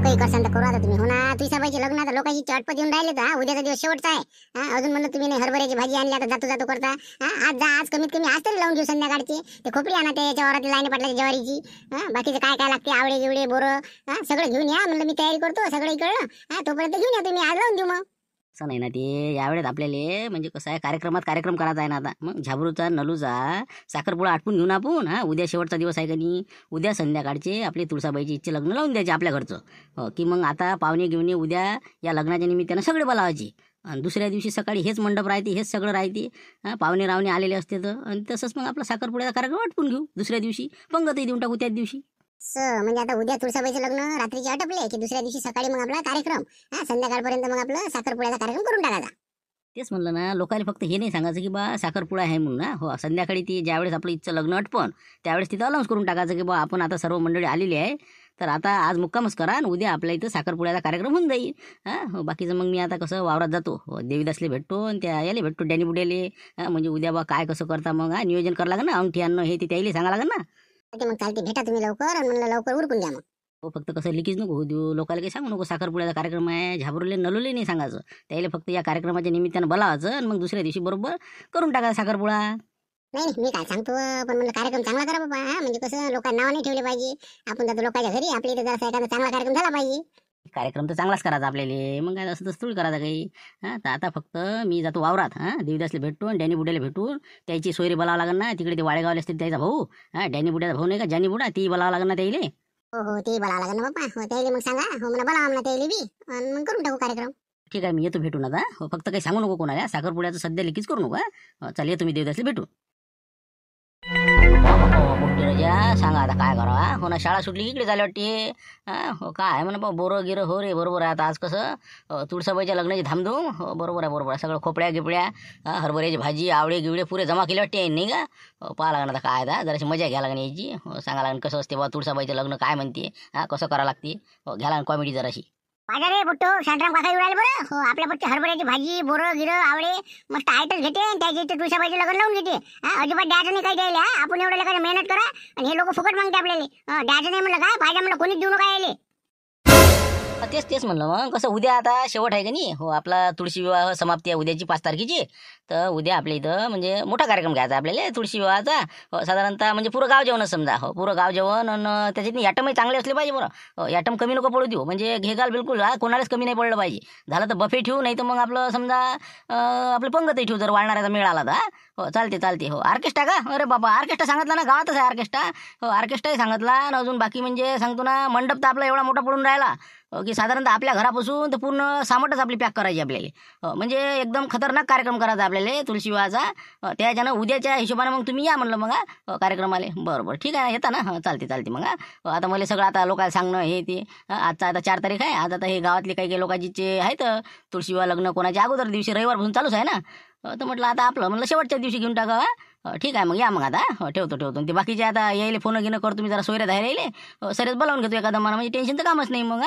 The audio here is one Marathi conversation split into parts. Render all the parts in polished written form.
काही करसान तर करू आता तुम्ही. हो ना, तुझ्या सबाईचे लग्न आता लोकांची चटपट येऊन राहिले तर उद्याचा दिवस शेवटचा आहे. अजून म्हणलं तुम्ही नाही हरभऱ्याची भाजी आणली आता जातो जातो करता. आज जा, आज कमीत कमी आज तरी लावून घेऊ संध्याकाळची. ते खोपडी आणा ते याच्यावर लाईन पाटलाची ज्वारीची. बाकीचं काय काय लागते आवळे गिवळे बोरं सगळं घेऊन या म्हणलं. मी तयारी करतो सगळं इकडलं. तोपर्यंत घेऊन या तुम्ही, आज लावून देऊ मग. असं नाही ना ते, यावेळेस आपल्याला म्हणजे कसं आहे कार्यक्रमात कार्यक्रम करायचा आहे ना आता. मग झाबरूचा नलूचा साखरपुडा आटपून घेऊन आपण. उद्या शेवटचा दिवस आहे का नाही, उद्या संध्याकाळचे आपली तुळसाबाईची इच्छे लग्न लावून द्यायचे आपल्या घरचं. की मग आता पाहुणे घेऊन उद्या या लग्नाच्या निमित्तानं सगळे बोलावायचे. आणि दुसऱ्या दिवशी सकाळी हेच मंडप राहते, हेच सगळं राहते. पाहुणे रावणे आलेले असते तर. आणि तसंच मग आपला साखरपुड्याचा कार्यक्रम आटपून घेऊ. दुसऱ्या दिवशी पंगतही देऊन टाकू त्याच दिवशी. म्हणजे आता उद्या तुळसाबाईचं लग्न रात्रीचे आटपले की दुसऱ्या दिवशी सकाळी मग आपला कार्यक्रम संध्याकाळपर्यंत मग आपलं साखरपुड्याचा कार्यक्रम करून टाकायचा. तेच म्हणलं ना, लोकांना फक्त हे नाही सांगायचं की बा साखरपुडा आहे म्हणून ना. हो, संध्याकाळी ती ज्यावेळेस आपलं इथचं लग्न आटपण त्यावेळेस तिथं अनाऊन्स करून टाकायचं की बा आपण आता सर्व मंडळी आलेली आहे, तर आता आज मुक्कामच करा आणि उद्या आपल्या इथं साखरपुड्याचा कार्यक्रम होऊन जाईल. बाकीचं मग मी आता कसं वावरात जातो, देवीदासले भेटतो आणि त्या याले भेटतो डॅनी बुड्याले. म्हणजे उद्या बा काय कसं करता मग नियोजन करावं लागेल ना, अंगठी आणणं हे ते त्याला सांगा लागेल ना. मग चालते, भेटा तुम्ही लवकर आणि म्हणलं लवकर उरकून द्या मग. हो, फक्त कसं लिकीच नको होऊ देऊ, लोकांना काही सांगू नको साखरपुड्याचा कार्यक्रम आहे. झाबरूले नलूले नाही सांगायचं, त्याला फक्त या कार्यक्रमाच्या निमित्तानं बोलावायचं आणि मग दुसऱ्या दिवशी बरोबर करून टाकायचा साखरपुडा. नाही मी काय सांगतो, पण म्हणलं कार्यक्रम चांगला करा बाबा. म्हणजे कसं लोकांना नाव नाही ठेवले पाहिजे. आपण जातो लोकांच्या घरी, आपल्या इथे जरा एखादा चांगला कार्यक्रम झाला पाहिजे. कार्यक्रम तर चांगलाच करायचा आपल्याला, मग काय असं तसं थोडी करायचं काही. तर आता फक्त मी जातो वावरात. देवीदासला भेटून डॅनी बुड्याला भेटून त्याची सोयरी बोलावं लागेल ना. तिकडे ते वाळेगावले असते त्याचा भाऊ, डॅनी बुड्याचा भाऊ नाही का जानी बुडा, ती बोलावं लागेल ना त्याला. हो ते बोलावं लागेल ना बाबा. त्याला मग सांगा, हो मला बोलावा म्हणा त्याला बी आणि मग करून टाकू कार्यक्रम. ठीक आहे, मी येतो भेटून आता. फक्त काही सांगू नको कोणाला, साखरपुड्याचं सध्या लिखीच करू नको. चल येतो मी देवीदासला भेटून. रजा सांगा आता काय करावा. हो ना, शाळा सुटली इकडे झाली वाटते. हो काय म्हणा बा, बोरं गिरं हो रे, बरोबर आहे. आता आज कसं तुळसाबाईच्या लग्नाची धामधूम. हो बरोबर आहे बरोबर आहे. सगळं खोपड्या गिपड्या हरभऱ्याची भाजी आवळे गिवळे पुरे जमा केले वाटते नाही का. पाहा लागणार आता काय आता, जराशी मजा घ्या लागणार यायची. सांगा लागणार कसं असते बा तुळसाबाईचं लग्न काय म्हणते, कसं करावं लागते. घ्या लागणार कॉमेडी जराशी. माझ्या रे बुट्टो शांतराम काका येऊ राहिले बरं. हो आपल्या पट्टी हरभऱ्याची भाजी बोरं गिरं आवळे मस्त आयटच घेते आणि त्याच्या इथे तुळसाबाईचे लग्न लावून घेते. अजिबात द्यायचं नाही काही द्यायला. आपण एवढं काय मेहनत करा आणि हे लोक फुकट मागते आपल्याला. द्यायचं नाही म्हणलं काय पाहिजे म्हणलं कोणीच देऊ नका यायले. तेच म्हणलं, मग कसं उद्या आता शेवट आहे का नाही. हो आपला तुळशी विवाह समाप्ती आहे उद्याची 5 तारखेची. तर उद्या आपल्या इथं म्हणजे मोठा कार्यक्रम घ्यायचा आपल्याला तुळशी विवाहाचा. साधारणतः म्हणजे पुरं गाव जेवणच समजा. हो पुरं गाव जेवण आणि त्याच्यात ॲटमही चांगले असले पाहिजे बरं. ॲटम कमी नको पडू देऊ, म्हणजे घेगाल बिलकुल कोणालाच कमी नाही पडलं पाहिजे. झालं तर बफे ठेवू, नाही तर मग आपलं समजा आपलं पंगतही ठेवू जर वाढणाऱ्याचा मेळ आला तर. हो चालते. हो ऑर्केस्ट्रा का, अरे बाबा ऑर्केस्ट्रा सांगितला ना, गावातच आहे ऑर्केस्ट्रा. हो ऑर्केस्ट्राही सांगितला आणि अजून बाकी म्हणजे सांगतो ना, मंडप तर आपला एवढा मोठा पडून राहिला की साधारणतः आपल्या घरापासून तर पूर्ण सामटच आपली पॅक करायची आपल्याला. म्हणजे एकदम खतरनाक कार्यक्रम करायचा आपल्याला तुळशी विवाहाचा. त्याच्यानं उद्याच्या हिशोबाने मग तुम्ही या म्हणलं मग कार्यक्रमाला. बरं ठीक आहे, येता ना. चालते मग. आता मला सगळं आता लोकांना सांगणं हे ते. आजचा आता 4 तारीख आहे. आज आता हे गावातले काही लोकांचे आहेत तुळशी विवाह लग्न, कोणाच्या अगोदर दिवशी रविवारपासून चालूच आहे ना. तर म्हटलं आता आपलं म्हणलं शेवटच्या दिवशी घेऊन टाका. ठीक आहे मग या मग आता. ठेवतो. ते बाकीचे आता यायले फोन घेणं करतो मी, जरा सोयऱ्या धायला यायले सरेच बोलावून घेतो एखादा मला, म्हणजे टेन्शनचं कामच नाही मग.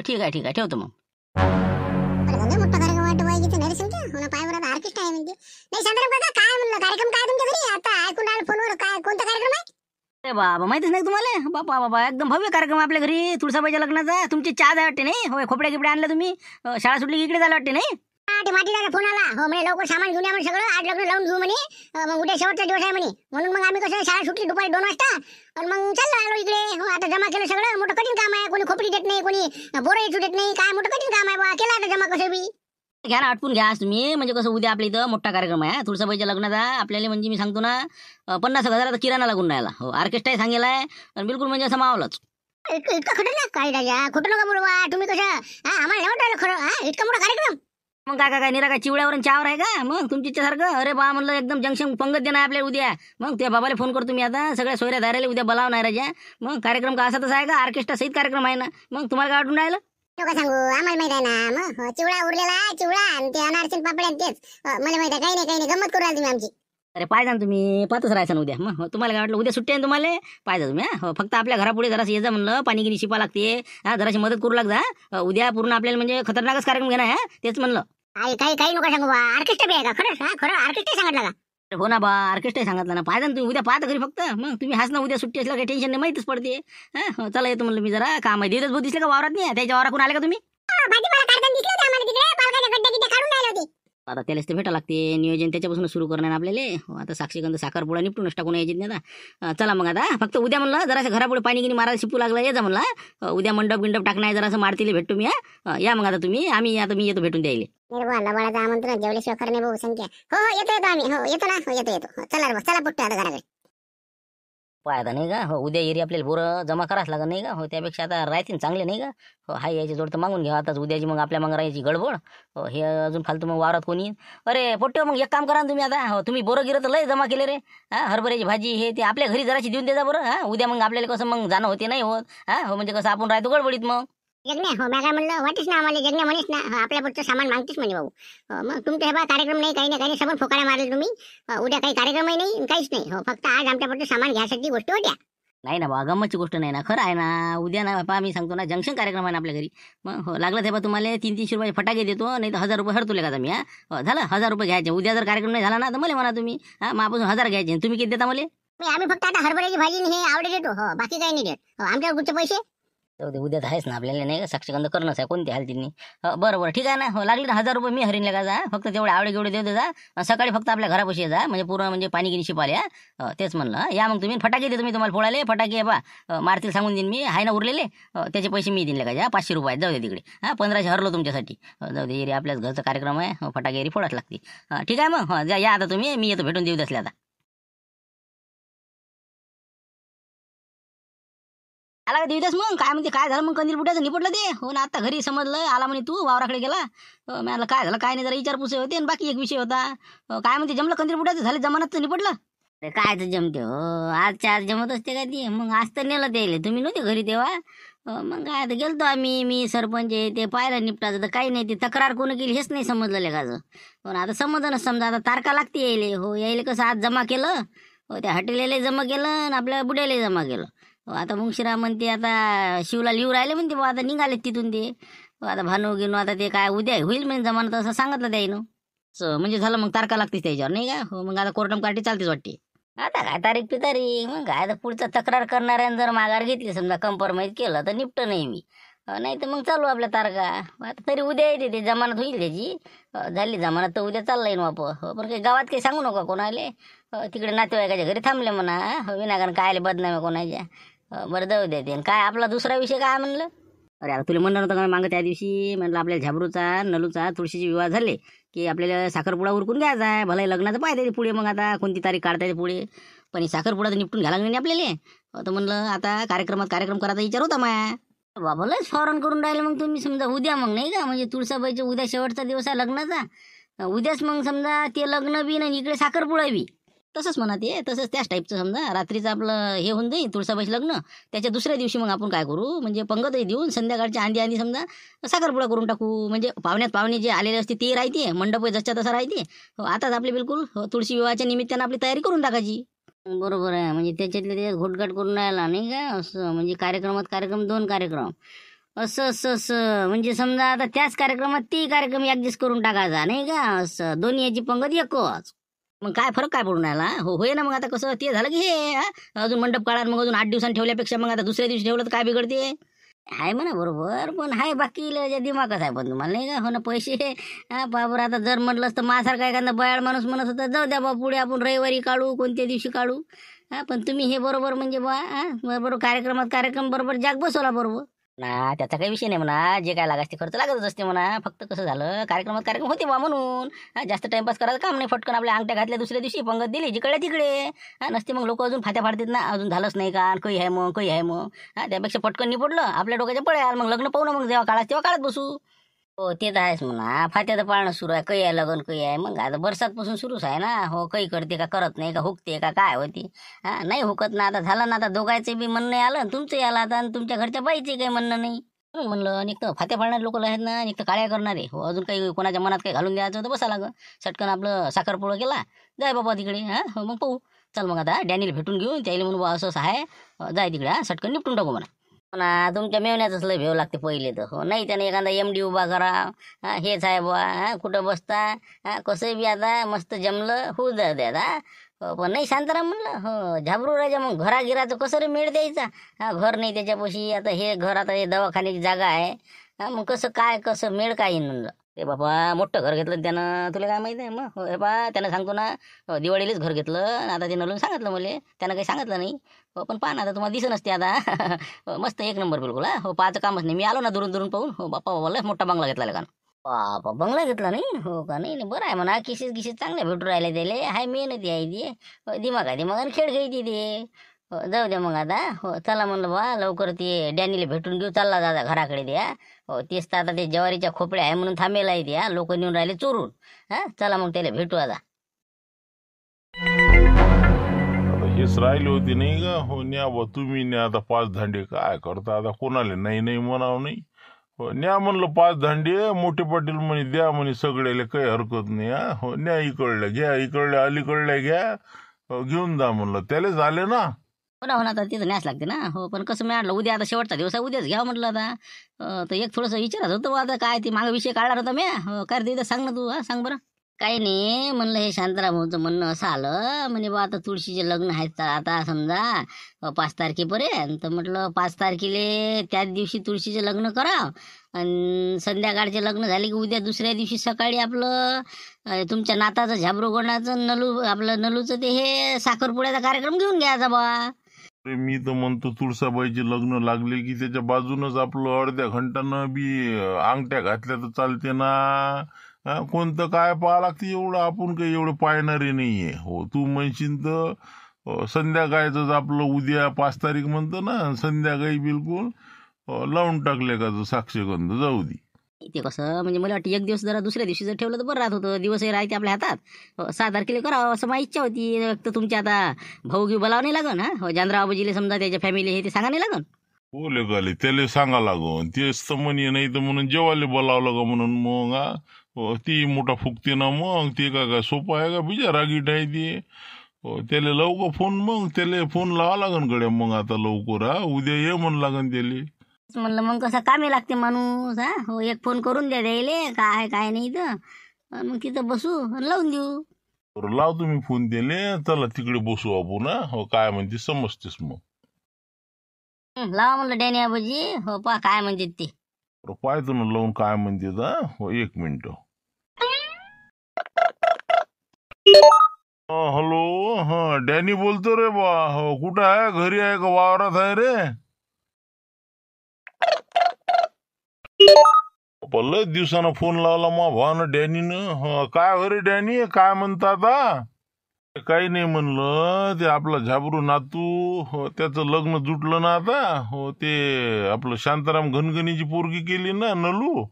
ठीक आहे ठेवतो मग. मोठा कार्यक्रम वाटत पाहिजे नाही समजा पायवर आता ऑर्केस्ट्रा आहे म्हणजे. नाही शांताराम काका काय म्हणलं, कार्यक्रम काय तुमच्या घरी आता ऐकून राहिलं फोनवर, काय कोणता कार्यक्रम आहे. अरे बाबा माहितीच नाही तुम्हाला. बाबा एकदम भव्य कार्यक्रम आपल्या घरी तुळसाबाईच्या लग्नाचा. तुमची चहा जाय वाटते नाही. हो खोपड्या गिपड्या आणल्या तुम्ही, शाळा सुटली की इकडे झालं वाटते नाही. माटीला फोन आला. हो म्हणे लवकर सामान घेऊन या म्हणे सगळं, आज लग्न लावून घेऊ म्हणे. मग उद्या शेवटचा दिवस आहे म्हणे. म्हणून मग आम्ही कसं शाळा सुटली दुपारी 2 वाजता आणि मग चाललो आलो इकडे. हो आता जमा केलं सगळं. मोठं कठीण काम आहे. कोणी खोपडी देत नाही, कोणी बोरं येऊ देत नाही. काय मोठं कठीण काम आहे बा. केलं आता जमा कसं बी. घ्या ना, आटपून घ्या तुम्ही. म्हणजे कसं उद्या आपल्या इथं मोठा कार्यक्रम आहे तुळसाबाईच्या लग्नाचा. आपल्याला म्हणजे मी सांगतो ना 50,000 किराणा लागून राहिला. हो ऑर्केस्ट्राही सांगेला आहे आणि बिलकुल म्हणजे असं मावलंच. इतकं खरं ना काय राजा, खोटं नका बोलू बा तुम्ही. कसं आम्हाला नाही वाटलं खरं. इतका मोठा कार्यक्रम. मग काय निरा काय चिवड्यावर चहावर आहे का मग तुमची इच्छासारखं. अरे बा म्हणलं एकदम जंक्शन पंगत देणार आपल्याला उद्या. मग त्या बाबाला फोन करतो मी आता, सगळ्या सोयऱ्या दाराला उद्या बोलावणार राजा. मग कार्यक्रम का असा तसा आहे का, ऑर्केस्ट्रा सहित कार्यक्रम आहे ना. मग तुम्हाला काय वाटून राहिलं. का सांगू, आम्हाला माहित आहे ना. मग चिवडा उरलेला चिवडा आणि ते अनारचे पापड्या तेच मला माहित आहे. काही नाही गंमत करू राहिली तुम्ही आमची. अरे पाहिजे ना तुम्ही, पाहतच राहायचं ना उद्या. मग तुम्हाला काय वाटलं उद्या सुट्टी आहे तुम्हाला, पाहिजे तुम्ही. फक्त आपल्या घरापुढे जरासं ये जा म्हणलं, पाणी गिनी शिपा लागते. जराशी मदत करू लागजा. उद्या पूर्ण आपल्याला म्हणजे खतरनाकच कार्यक्रम घेणार आहे. तेच म्हणलं. काही नका सांगू बा. ऑर्केस्ट्रा बी आहे का खरं. खरं ऑर्केस्ट्रा सांगितलं का. हो ना बा, ऑर्केस्ट्रा सांगितलं ना, पाहिजे ना तुम्ही उद्या पाहता घरी फक्त. मग तुम्ही हाच ना, उद्या सुट्टी असल्या काही टेन्शन नाही, माहितीच पडते. हो, चला येतो म्हणलं मी जरा काम आहे. देवदस भाऊ दिसले का वावरात? नाही त्याच्या वावराकडून आले का तुम्ही? भाजीपाला काढताना दिसले होते आम्हाला तिकडे, पालकाच्या गड्डे गिड्डे काढून राहिले होते. आता त्यालाच ते भेटा लागते, नियोजन त्याच्यापासून सुरू करणार आपल्याला. हो, आता साक्षीगंध साखरपुडा निपटूनच टाकून यायची नाही आता. चला मग आता फक्त उद्या म्हणलं जरासं घरापुढे पाणी गिनी मारायला शिपू लागला, ये जा म्हणला. उद्या मंडप गिंडप टाकणार, जरासं मारतीले भेटतो मी. या मग आता तुम्ही, मी येतो भेटून द्यायला. लबाडाचं आमंत्रण जेवल्याशिवाय खरं नाही भाऊ संख्या. हो येतो आम्ही. हो येतो ना, येतो. चला रे बा, चला पुट्टे आता घराकडे. पाहता नाही का? हो, उद्या एरी आपल्याला बोरं जमा करावंच लागत नाही का? हो, त्यापेक्षा आता राहतील चांगले नाही का? हो, हाय याची जोड तर मागून घ्या आताच. उद्याची मग आपल्या मग राहायची गडबड. हो, हे अजून फालतू मग वावरात कोणी. अरे पोट्टे, मग एक काम करा ना तुम्ही आता. हो, तुम्ही बोरं गिरं तर लय जमा केले रे. हरभऱ्याची भाजी हे ते आपल्या घरी जराशी देऊन द्या बरं. उद्या मग आपल्याला कसं मग जाणं होते नाही होत. हो, म्हणजे कसं आपण राहतो गडबडीत मग. जगण्या, हो मी काय म्हणलं, वाटेच ना आम्हाला. जगण्या म्हणेच ना, आपल्या पुढचं सामान मागतेच म्हणे भाऊ. मग तुमचं हे बा कार्यक्रम नाही, काही नाही सबन फोकाड्या मारले तुम्ही. उद्या काही कार्यक्रमही नाही आणि काहीच नाही. हो, फक्त आज आमच्या पुढचं सामान घ्यायसाठी गोष्ट होत्या. नाही ना बा, गंमतची गोष्ट नाही ना, खरं आहे ना. उद्या ना पहा, मी सांगतो ना, जंक्शन कार्यक्रम आहे ना आपल्या घरी. मग हो, लागलं ते बा तुम्हाला 300-300 रुपये फटाके देतो, नाही तर 1000 रुपये हरतुले का मी. हो, झालं 1000 रुपये घ्यायचे. उद्या जर कार्यक्रम नाही झाला ना तर मला म्हणा तुम्ही. मग आपण 1000 घ्यायचे. तुम्ही किती देता मला? आम्ही फक्त आता हरभऱ्याची भाजी हे आवडे देतो. हो, बाकी काही नाही देत. हो, आमच्यावर कुठचे पैसे. उद्या तर आहेच ना आपल्याला नाही का, साक्षीगंध करणंच आहे कोणत्या हालतींनी. बरं ठीक आहे ना. हो, लागले ना 1000 रुपये मी हरीन का जा. फक्त तेवढे आवडे गेवढे देऊ दे जा. सकाळी फक्त आपल्या घरापाशी जा, म्हणजे पूर्ण म्हणजे पाणी गिनी शिपाले. तेच म्हणलं, या मग तुम्ही. फटाके देतो मी तुम्हाला फोडाले. फटाके बा मारतील सांगून देईन मी. आहे ना उरलेले, त्याचे पैसे मी देईन का. 500 रुपये जाऊ दे तिकडे. 1500 हरलो तुमच्यासाठी. जाऊ दे, एरी आपल्याच घरचा कार्यक्रम आहे. फटाके एरी फोडाच लागते. ठीक आहे मग. हो, या आता तुम्ही, मी येतो भेटून देऊ दसले आता. आला का देवीदास? मग काय म्हणते, काय झालं मग कंदील बुट्याचं निपटलं ते? हो ना, आता घरी समजलं. आला म्हणे तू वावराकडे गेला. मला काय झालं काय नाही, जरा विचारपूस होते आणि बाकी एक विषय होता. काय म्हणते, जमलं कंदील बुट्याचं? झालं जमानत निपटलं? अरे काय तर जमते हो, आजच्या आज जमत असते का ती. मग आज तर नेलं द्यायला, तुम्ही नव्हते घरी तेव्हा. मग काय तर गेलतो आम्ही, मी सरपंच आहे ते पाहायला निपटायचं तर काही नाही. ते तक्रार कोण केली हेच नाही समजलं लेखाचं. पण आता समजा आता तारखा लागते यायले. हो, यायले कसं आज जमा केलं. हो, त्या हॉटेलला जमा केलं आणि आपल्या बुड्याला जमा केलं. आता मुंगशिरा म्हणते, आता शिवला लिहू राहिले म्हणते बा, आता निघालेत तिथून ते. आता भानू घेऊन आता ते काय उद्या होईल म्हणजे जमानत, असं सांगितलं त्याईनं. म्हणजे झालं मग तारखा लागतेच त्याच्यावर नाही का. हो, मग आता कोर्टम काठी चालतेच वाटते. आता काय तारीख पे तारीख. मग काय आता पुढचं तक्रार करणाऱ्यानं जर माघार घेतली, समजा कम्प्रोमाइज केलं तर निपट नाही मी. नाही तर मग चालू आपल्या तारखा. आता तरी उद्या येते ते, जमानत होईल त्याची. झाली जमानत तर उद्या चालला येईन वापस. पण काही गावात काही सांगू नका कोणाले. तिकडे नातेवाईकाच्या घरी थांबले म्हणा. विनाकारण काय बदनामी कोणाच्या. बरं जाऊ द्या ते. काय आपला दुसरा विषय काय म्हणलं? अरे आता तुला म्हणलं नव्हतं का मागं त्या दिवशी, म्हटलं आपल्याला झाबरूचा नलूचा तुळशीचे विवाह झाले की आपल्याला साखरपुडा उरकून द्यायचा आहे. भला लग्नाचं पाहिजे पुढे, मग आता कोणती तारीख काढता येते पुढे. पण साखरपुडा तर निपटून घ्यायला नाही आपल्याला. तर म्हणलं आता कार्यक्रम करायचा विचार होता माया. बाबा लयच फॉरन करून राहिले मग तुम्ही. समजा उद्या मग नाही का, म्हणजे तुळसाबाईचा उद्या शेवटचा दिवस आहे लग्नाचा. उद्याच मग समजा ते लग्न बी आणि इकडे साखरपुडा बी. तसंच म्हणा ते, तसंच त्याच टाईपचं. समजा रात्रीचं आपलं हे होऊन जाईल तुळसाबाईचं लग्न. त्याच्या दुसऱ्या दिवशी मग आपण काय करू, म्हणजे पंगतही देऊन संध्याकाळच्या आंधी समजा साखरपुडा करून टाकू. म्हणजे पाहुणे जे आलेले असते ते राहते, मंडप जसच्या तसा राहते. हो, आताच आपली बिलकुल तुळशी विवाहाच्या निमित्तानं आपली तयारी करून टाकायची. बरोबर आहे, म्हणजे त्याच्यातले ते घोटघाट करून राहिला नाही का. असं म्हणजे कार्यक्रम 2 कार्यक्रम असं म्हणजे समजा आता त्याच कार्यक्रमात ते कार्यक्रम ऍडजस्ट करून टाकायचा नाही का. असं दोन्ही याची पंगत एकच. मग काय फरक काय पडून राहिला. हो, होय ना. मग आता कसं ते झालं की हे अजून मंडप काढा, मग अजून 8 दिवसांनी ठेवल्यापेक्षा मग आता दुसऱ्या दिवशी ठेवलं तर काय बिघडते. आहे म्हणा बरोबर, पण हाय बाकी दिमागच आहे पण तुम्हाला नाही का. हो ना, पैसे बाबर. आता जर म्हटलंस तर माझ्यासारखा एखादा बयाळ माणूस म्हणत होता जाऊ द्या बा पुढे आपण रविवारी काढू, कोणत्या दिवशी काढू. पण तुम्ही हे बरोबर म्हणजे बरोबर कार्यक्रम बरोबर जाग बसवला बरोबर ना. त्याचा काही विषय नाही म्हणा, जे काय लागायचे खर्च लागतच असते म्हणा. फक्त कसं झालं, कार्यक्रम होते बा म्हणून. जास्त टाइमपास करायचं काम नाही. फटकन आपल्या अंगठ्या घातल्या, दुसऱ्या दिवशी पंगत दिली जिकडे तिकडे. नसते मग लोक अजून फात्या फाडतात ना, अजून झालंच नाही का, काही आहे मग त्यापेक्षा पटकन निपटलं आपल्या डोक्याच्या पड्या. मग लग्न पाहू ना, मग जेव्हा काढायचं तेव्हा काढत बसू. हो, ते तर आहेच म्हणा. फात्याचं पाळणं सुरू आहे, काही आहे लग्न काही आहे. मग आता बरसातपासून सुरूच आहे ना. हो, काही करते का करत नाही का, हुकते का काय होती. नाही हुकत ना. आता झालं ना, आता दोघांचे बी म्हणणं आलं, तुमचंही आलं आता, आणि तुमच्या घरच्या बाईचे काही म्हणणं नाही. म्हणलं एक तर फात्या पाळणारे लोक आहेत ना, एक तर काळ्या करणारे. हो, अजून काही कोणाच्या मनात काही घालून द्यायचं होतं बसा लागं. सटकन आपलं साखरपुडा केला, जाय बाबा तिकडे. हो, मग पाहू. चल मग आता डॅनीला भेटून घेऊन त्याला म्हणून असं आहे, जाय तिकडे. सटकन निपटून टाकू म्हणा. हो ना, तुमच्या मेवण्यातच लय भेव लागते पहिले तर. हो नाही त्याने एखादा MD उभा करा. हेच आहे बुवा. कुठं बसता. कसं बी आता मस्त जमलं होऊ द्या द्या. पण नाही शांताराम म्हणलं. हो झाबरू राजा मग घरागिराचं कसं रे मेळ द्यायचा. घर नाही त्याच्यापाशी. आता हे घर आता हे दवाखान्याची जागा आहे. मग कसं काय कसं मेळ काय येईन म्हणलं. ते बाबा मोठं घर घेतलं त्यानं, तुला काय माहिती आहे मग. हो हे बा त्यानं सांगतो ना, दिवाळीलाच घर घेतलं. आता ते नलून सांगितलं मला. त्यानं काही सांगितलं नाही. हो पण पहा ना आता तुम्हाला दिसत नसते आता. मस्त एक नंबर बिलकुल. हो पाहायचं कामच नाही. मी आलो ना दुरून दुरून पाहून. हो बाप्पा बाबा लय मोठा बंगला घेतला का. बापा बंगला घेतला नाही. हो का नाही नाही बरं आहे म्हणा. किशीस गिशीस चांगल्या भेटू राहिले त्याले. हाय मेहनती आहे ती. दिमाग आहे दिमागाने खेळ खेळते ते. हो जाऊ द्या मग आता. हो चला म्हणलं बा लवकर ते डॅनीला भेटून घेऊ. चालला दादा घराकडे द्या. हो तेच तर आता ते ज्वारीच्या खोपड्या आहे म्हणून थांबेला आहे त्या. लोक नेऊन राहिले चोरून. चला मग त्याला भेटू आता. आता हेच राहिले होते नाही का. हो न्या बा तुम्ही न्या आता 5 धांडे. काय करता आता कोणाला नाही नाही म्हणावं नाही. हो न्या म्हणलं 5 धांडे. मोठे पाटील म्हणे द्या म्हणे सगळ्याला काही हरकत नाही. हो न्या इकडल्या घ्या इकडल्या अलीकडल्या घ्या. घेऊन जा म्हणलं त्याला झाले ना. हो ना हो ना आता तिथं न्यास लागते ना. हो पण कसं मिळालं उद्या आता शेवटचा दिवस आहे. उद्याच घ्या म्हटलं आता. तर एक थोडंसं विचारत होतं बा आता काय ते मागं विषय काढणार होता मी. हो काय रे सांग ना तू. सांग बरं. काही नाही म्हणलं हे शांताराम भाऊचं म्हणणं असं आलं म्हणे बा आता तुळशीचे लग्न आहेत तर आता समजा 5 तारखेपर्यंत. तर म्हटलं 5 तारखेले त्याच दिवशी तुळशीचे लग्न करा. आणि संध्याकाळचे लग्न झाले की उद्या दुसऱ्या दिवशी सकाळी आपलं तुमच्या नाताचं झाबरूगोणाचं नलू आपलं नलूचं ते हे साखरपुड्याचा कार्यक्रम घेऊन घ्यायचा बा. अरे मी तर म्हणतो तुळसाबाईचे लग्न लागले की त्याच्या बाजूनच आपलं अर्ध्या घंटानं बी अंगठ्या घातल्या तर चालते ना. कोणतं काय पाहा लागते एवढं. आपण काही एवढं पाहणारे नाहीये. हो तू म्हणशील तर संध्याकाळच आपलं उद्या 5 तारीख म्हणतो ना. संध्याकाळी बिलकुल लावून टाकले का साक्षगंध जाऊ दे. ते कसं म्हणजे मला वाटतं एक दिवस जरा दुसऱ्या दिवशी जर ठेवलं तर बरं राहत होतं. दिवसही राहते आपल्या हातात. 6 तारखेला करावं असं माझी इच्छा होती. एक तर तुमच्या आता भाऊ घेऊ बोलावं नाही लागन. जानराव आबाजीले समजा त्याच्या फॅमिली हे ते सांगा नाही लागन. बोले गाले त्याला सांगा लागून. तेच तर म्हणे नाही तर म्हणून जेवायला बोलावलं का म्हणून मग ती मोठा फुकते ना. मग ते काय सोपं आहे का. बिजा रागीट आहे ते. त्याला लवकर फोन मग त्याला फोन लावा लागन गड्या. मग आता लवकर उद्या ये म्हण लागन त्याला. म्हणलं मग कसं कामी लागते माणूस. हो एक फोन करून द्या द्यायले काय आहे काय नाही तर मग तिथं बसू आणि लावून देऊ. बरं लाव तुम्ही फोन दिले. चला तिकडे बसू आपण. हो काय म्हणते समजतेस मग. लावा म्हणलं डॅनी आबाजी. हो पा काय म्हणते ते. पाहतो ना लावून काय म्हणते. हो 1 मिनिट. हॅलो. डॅनी बोलतो रे बा. हो कुठं आहे. घरी आहे का वावरात आहे रे. लय दिवसानं फोन लावला मा भावानं डॅनीनं. काय हो रे डॅनी काय म्हणतात. काही नाही म्हणलं. ते आपला झाबरू नातू त्याचं लग्न जुटलं ना आता. हो ते आपलं शांताराम घनघणीची पोरगी केली ना नलू.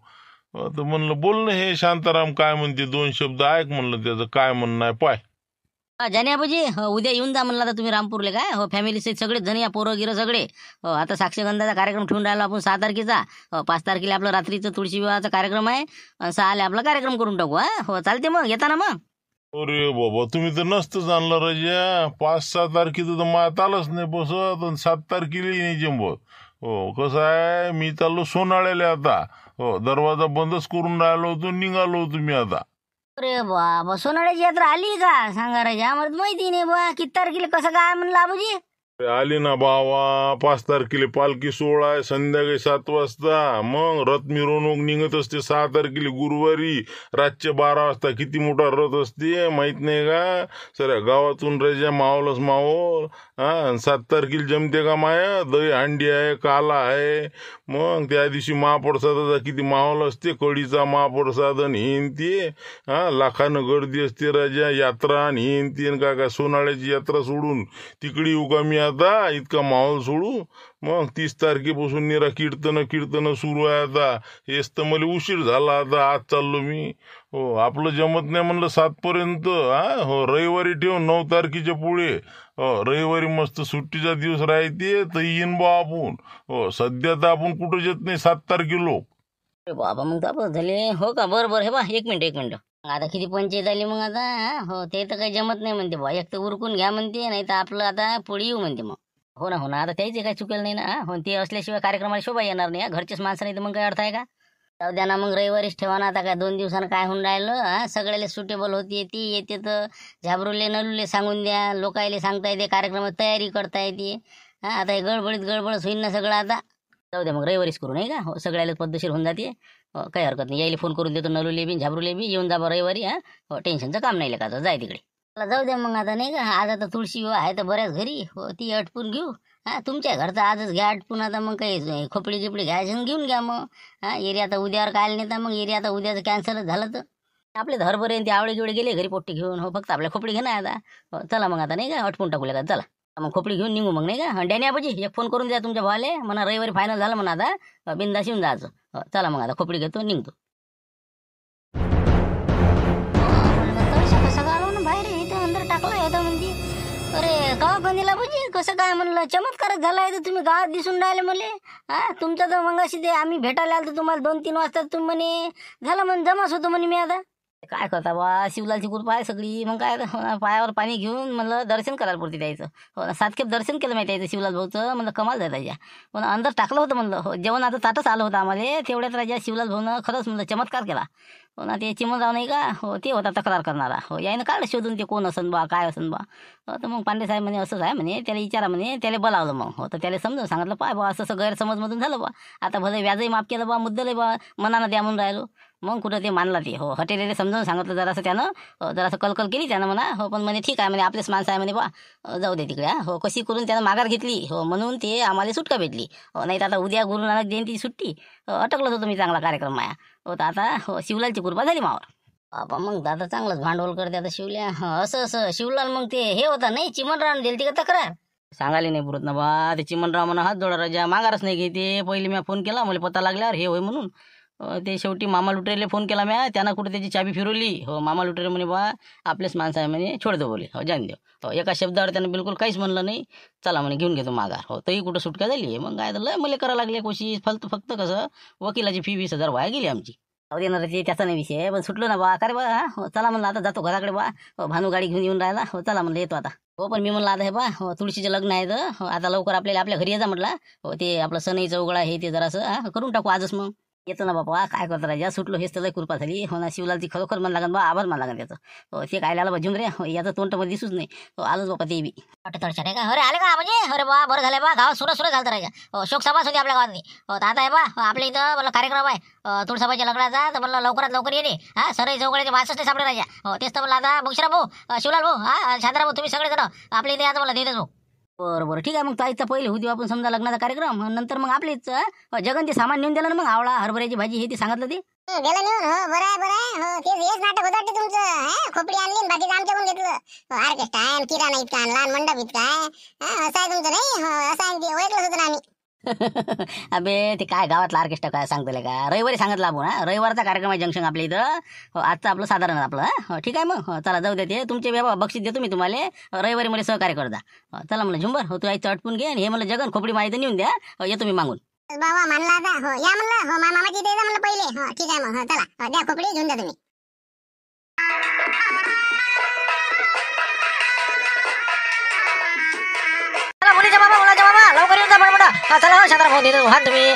तर म्हणलं बोल ना हे शांताराम काय म्हणते 2 शब्द ऐक म्हणलं त्याचं काय म्हणणं आहे पाय. जाने आबाजी उद्या येऊन जा म्हणलं आता तुम्ही रामपूरले काय. हो फॅमिली सहित सगळेच जण या पोरं गिरं सगळे. हो आता साक्षगंधाचा कार्यक्रम ठेवून राहिलो आपण 6 तारखेचा. 5 तारखेला आपलं रात्रीचं तुळशी विवाहाचा कार्यक्रम आहे. 6 आपला कार्यक्रम करून टाकू. हो चालते मग येता ना मग. अरे बाबा तुम्ही तर नसतं जाणलं रजा. 5-6 तारखेचं तर मायात आलंच नाही बसत. आणि 7 तारखेला नाही जमत. हो कसं आहे मी चाललो सोनाळ्याला आता. हो दरवाजा बंदच करून राहिलो होतो. निघालो होतो मी आता. अरे बाबा सोनाळ्याची यात्रा आली का सांगा राजा. आम्हाला माहिती नाही बा. किती तारखेला कसं काय म्हणलं आबाजी. आली ना बावा. 5 तारखेला पालखी सोहळा आहे संध्याकाळी 7 वाजता. मग रथ मिरवणूक निघत असते 6 तारखेला गुरुवारी रातच्या 12 वाजता. किती मोठा रथ असते माहित नाही का. सर गावातून रजा मावलच मावल. 7 तारखेला जमते का माया. दही हंडी आहे काला आहे. मग त्या दिवशी महाप्रसादाचा किती माहोल असते. कढीचा महाप्रसाद आणि हिंती. लाखानं गर्दी असते राजा. यात्रा आणि हिंती काय सोनाळ्याची यात्रा सोडून तिकडे येऊ का मी आता. इतका माहोल सोडू. मग 30 तारखेपासून निरा कीर्तन सुरू आहे आता. हेच तर मला उशीर झाला आता. आज चाललो मी. हो आपलं जमत नाही म्हणलं 7 पर्यंत. हो रविवारी ठेव 9 तारखेच्या पुढे. रविवारी मस्त सुट्टीचा दिवस राहते तर येईन बा आपण. हो सध्या तर आपण कुठं येत नाही 7 तारखेला. अरे बाबा मग तर झाले. हो का बरं बरं हे बा 1 मिनिट. आता किती पंचायत आली मग आता. हो ते तर काही जमत नाही म्हणते बा. एक तर उरकून घ्या म्हणते नाही तर आपलं आता पुढे येऊ म्हणते मग. हो ना आता त्याचे काही चुकेल नाही ना. हो ते असल्याशिवाय कार्यक्रमाला शोभा येणार नाही. घरचेच माणसं नाही तर मग काय अर्थ आहे का. जाऊ द्या ना मग रविवारीच ठेवा ना. आता काय 2 दिवसानं काय होऊन राहिलं. सगळ्याला सुटेबल होती ती येते तर झाबरूले नलूले सांगून द्या. लोकायले सांगता येते कार्यक्रमात तयारी करता येते. आता हे गडबडच होईल ना सगळं. आता जाऊ द्या मग रविवारीच करू नाही का. हो सगळ्याला पद्धतशीर होऊन जाते. काही हरकत नाही. यायला फोन करून देतो नलूले बी झाबरूले बी. येऊन जा बा रविवारी. हो टेन्शनचं काम नाही का. जाय तिकडे. जाऊ द्या मग आता नाही का. आज आता तुळशी विवाह आहे तर बऱ्याच घरी. हो ती अटपून घेऊ. तुमच्या घरचा आजच घ्या आटपून. आता मग काही खोपडी गिपडी घ्यायचं घेऊन घ्या मग. एरिया आता उद्यावर काय नेता मग. एरिया आता उद्याचं कॅन्सलच झालं तर आपले हरभरे ते आवळे गिवळे गेले घरी पोट्टी घेऊन. हो फक्त आपल्या खोपडी घेणं आता. चला मग आता नाही का अटपून टाकूया का. चला मग खोपडी घेऊन निघू मग नाही का. डॅनी आबाजी एक फोन करून द्या तुमच्या भावाले. म्हणा रविवारी फायनल झालं म्हणा. आता बिंदास येऊन जायचं. चला मग आता खोपडी घेतो निघतो. अरे गाव बंदीला बुजी कसं काय म्हणलं. चमत्कारच झालाय तर तुम्ही गावात दिसून राहिले मले. तुमचं तर मग अशी ते आम्ही भेटायला आलो तुम्हाला 2-3 वाजता. तुम्ही म्हणे झालं म्हणे जमाच होतो म्हणे. मी आता काय करता बा. शिवलालची कृपा आहे सगळी. मग काय पायावर पाणी घेऊन म्हणलं दर्शन करायला पुरते द्यायचं. हो 7 खेप दर्शन केलं माहिती यायचं शिवलाल भाऊचं. म्हणलं कमाल झाला त्याच्या. पण अंदर टाकलं होतं म्हणलं. हो जेवण आता ताटच आलं होतं आम्हाला. तेवढ्यात राजा शिवलाल भाऊनं खरंच म्हणलं चमत्कार केला. हो ना ते चिमनराव नाही का. हो ते होता तक्रार करणारा. हो यायनं काढलं शोधून ते कोण असन बा काय असन बा. तर मग पांडे साहेब म्हणे असंच आहे म्हणे. त्याला विचारा म्हणे. त्याला बोलावलं मग. हो तर त्याला समजून सांगितलं पाय बा असं गैरसमजमधून झालं बा. आता भले व्याजही माफ केलं बा. मुद्दलही बा मनानं द्या म्हणून राहिलो. मग कुठं ते मानला ते. हो हॉटेलला समजावून सांगितलं जरासं त्यानं. जरासं कलकल केली त्यानं म्हणा. हो पण म्हणे ठीक आहे म्हणे आपलेच माणसं आहे म्हणे बा. जाऊ दे तिकडे. हो कशी करून त्यानं माघार घेतली. हो म्हणून ते आम्हाला सुटका भेटली. हो नाही तर आता उद्या गुरु नानक जयंती सुट्टी. अटकलं होतं मी चांगला कार्यक्रम माया. हो तर आता हो शिवलालची कृपा झाली मावर. बाबा मग दादा चांगलंच भांडवल करते आता शिवल्या. असं शिवलाल मग ते हे होता नाही चिमनराव दिली का तक्रार. सांगायला नाही पुरत ना बा. ते चिमनराव म्हणा हात जोडा राजा माघारच नाही घेते. पहिले मी फोन केला मला पत्ता लागल्यावर हे होय म्हणून. ते शेवटी मामा लुटेरले फोन केला म्या. त्यानं कुठे त्याची चाबी फिरवली. हो मामा लुटेरे म्हणे बा आपलेच माणसं आहे म्हणे छोड दो बोले. हो जाण देव. हो एका शब्दावर त्यानं बिलकुल काहीच म्हणलं नाही. चला म्हणे घेऊन घेतो माघार. हो तरी कुठं सुटका झाली. मग काय तर लय मला करावं लागले कोशिश. फक्त कसं वकिलाची फी 20,000 वाया गेली आमची. देणार ते त्याचा नाही विषय. पण सुटलो ना बा. का रे बा. हो चला म्हणलं आता जातो घराकडे बा. हो भानू गाडी घेऊन येऊन राहिला. हो चला म्हणलं येतो आता. हो पण मी म्हणलं आता हे बा हो तुळशीचे लग्न आहे तर हो आता लवकर आपल्याला आपल्या घरी येजा म्हटलं. हो ते आपलं सनई चौगडा हे ते जरासं करून टाकू आजच. मग येतो ना बाबा. काय करतो राजा सुटलो हेच तर लय कृपा झाली. हो ना शिवलालची खरोखर मन लागन बा. आभार मान लागन त्याचं. हो ते काय आला बाजून रे. हो याचं तोंड मध्ये दिसूच नाही. हो आलोच बाबा ते बी तडछाट आहे का. अरे आले का म्हणजे. अरे बा बरं झालं बा. गावात सुरू झालं राजा. हो शोक सभा होती आपल्या गावातली. हो तर आता आहे बा आपल्या इथं मला कार्यक्रम आहे तुळसाबाईच्या लग्नाचा. तर मला लवकरात लवकर ये रे. सरई चौकड्याचे वाचच नाही सापडे राजा. हो तेच तर मला आता मुक्षरा भाऊ शिवलाल भाऊ शांताराम भाऊ तुम्ही सगळे जण आपल्या इथे आता मला देतच भाऊ. बरं ठीक आहे मग ताईचा पहिले होती आपण समजा लग्नाचा कार्यक्रम. नंतर मग आपलीच जगन ते सामान नेऊन दिलं ना मग. आवळा हरभऱ्याची भाजी हे ते सांगितलं ते गेलं नेऊन. हो बरं आहे. हो तेच हेच नाटक होतं वाटतं तुमचं. खोपडी आणली बाकीचं आमच्याकडून घेतलं. ऑर्केस्ट्रा आहे किराणा इतका लहान मंडप इतका आहे. असं आहे तुमचं नाही. हो असं आहे ओळखलंच होतं ना आम्ही. अबे ते काय गावातला ऑर्केस्ट्रा काय सांगतले का. रविवारी सांगितलं आपण. रविवारचा कार्यक्रम आहे जंक्शन आपल्या इथं. हो आजचं आपलं साधारण आपलं. हो ठीक आहे मग. चला जाऊ दे. ते तुमचे बाबा बक्षीस देतो मी तुम्हाला. रविवारी मला सहकार्य करता. चला म्हणलं झुंबर. हो तू आईचं अटपून घे. आणि हे म्हणलं जगन खोपडी माहिती नेऊन द्या. येतो मी मागून. बाबा मानला आता. हो या म्हणलं. हो मामाची इथे म्हणलं पहिले. हो ठीक आहे मग. हो चला द्या खोपडी घेऊन द्या तुम्ही. मुलीच्या बाबा लवकर येऊन जा बडबड. चला हो शांताराम भाऊ देतो हात तुम्ही.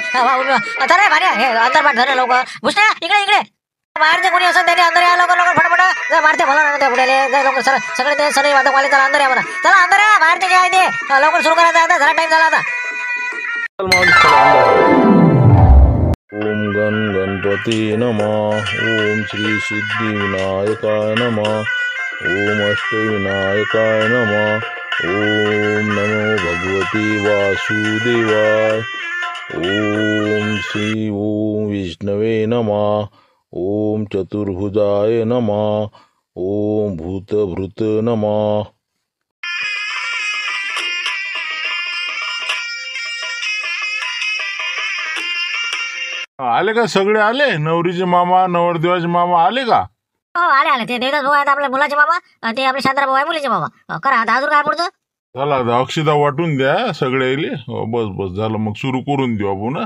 चला भाड्या हे अंदर बाट धरलं लवकर. भुसण्या इकडे बाहेरचे कोणी असं त्याने अंदर या लवकर फटाफट. मारते भला ना त्या पुढे लवकर सगळे ते सगळे वादक वाले. चला अंदर या म्हणा. चला अंदर या. बाहेरचे जे आहे ते लवकर सुरू करायचं आता. जरा टाइम झाला आता. ओम गण गणपती नमः. ओम श्री सिद्धिविनायकाय नमः. ओम अष्टविनायकाय नमः. ओम नमो भगवती वासुदेवाय. ओम श्री ओम विष्णवे नमः. ओम चतुर्भुजाय नमः. ओम भूतभृत नमः. आले का सगळे आले. नवरीचे मामा नवरदेवाचे मामा आले का. हो आले ते देवदास भाऊ आहेत आपल्या मुलाचे बाबा. ते आपले शांताराम भाऊ आहे मुलीचे बाबा. करा आता अजून काय पुढचं. चला आता अक्षदा वाटून द्या सगळे आले. बस झालं मग सुरू करून देऊ आपण.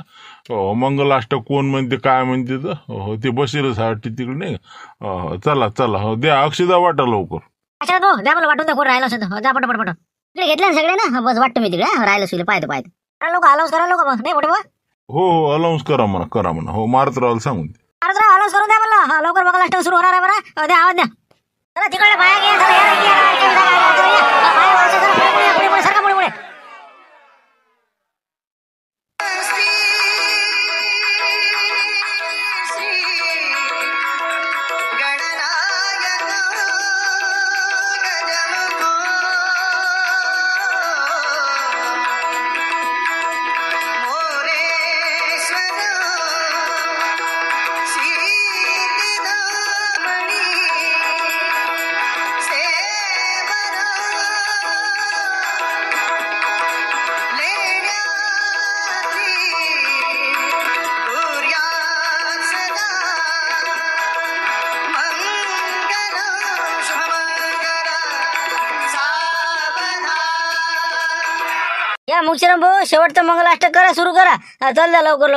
मंगलाष्टक कोण म्हणते काय म्हणते तर हो ते बसेलच साठी तिकडे नाही. चला हो द्या अक्षदा वाटा लवकर. अच्छा भाऊ द्या मला वाटून द्या कोण राहिलं असेल तर. जा पटपट. तिकडे घेतलं ना सगळे ना हा, बस वाटतं मी तिकडे राहिलं सुले पाहतो लोक अलाउन्स करा लोक मग नाही मोठे बा हो अलाउन्स करा म्हणा हो मारत राहायला सांगून दे. अलाउन्स करून द्या म्हणलं हा, लवकर बघा लास्ट सुरू होणार आहे बरं द्या आवाज द्या चला तिकडे बाया घ्या चला, बाया वाजवा, चला, पुढे सरका पुढे या मुक्षरम भाऊ शेवटचं मंगलाष्टक करा सुरू करा चल द्या लवकर